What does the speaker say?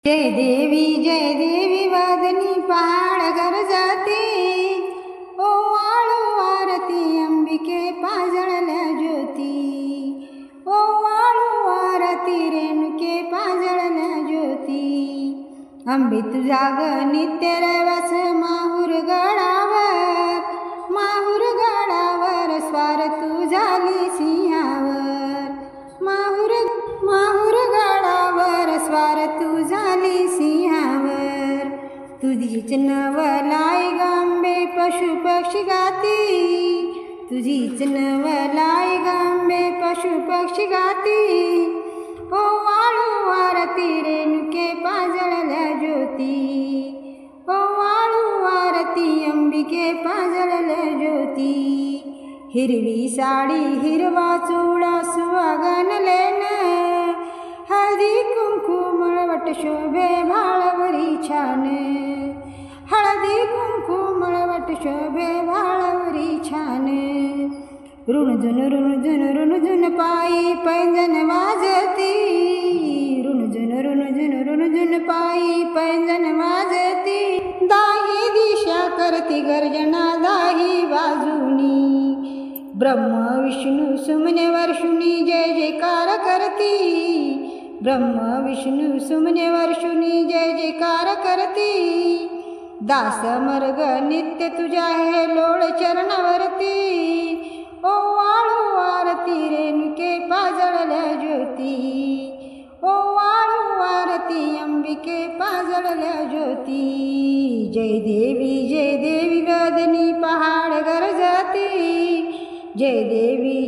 जय देवी वादनी पहाड़ गरजती ओवाळू आरती अंबिके पाजळल्या ज्योती ओवाळू आरती रेणुके पाजळल्या ज्योती अंबे तुझा ग नित्य रैवास माहूर गडावर स्वार तू झाली सिंहावर माहूर गडावर स्वार तू झाली सिंहावर तुझीच नवलाई गांबे पशु पक्षी गाती तुझीच नवलाई गांबे पशु पक्षी गाती ओ वाळू आरती रेणुके पाजळल्या ज्योती ओ वाळू आरती अंबिके पाजळल्या ज्योती हिरवी साडी हिरवा चुडा सुवागन लेन हळदी कुंकू मळवट शोभे भाळवरी छान हळदी कुंकू मळवट शोभे भाळवरी छान रुणझुन पायी पैंजन वाजती रुणझुन पायी पैंजन वाजती दाही दिशा करती गर्जना दाही बाजूनी ब्रह्म विष्णू सुमने वर्षुनी जय जयकार करती ब्रह्म विष्णू सुमने वर्षुनी जय जयकार करती दास मर्ग नित्य तुझ्या हे लोळ चरणावरती ओ वाळू आरती रेणुके पाजळल्या ज्योती ओ वाळू आरती अंबिके पाजळल्या ज्योती जय देवी वदनी पहाड गरजती जय देवी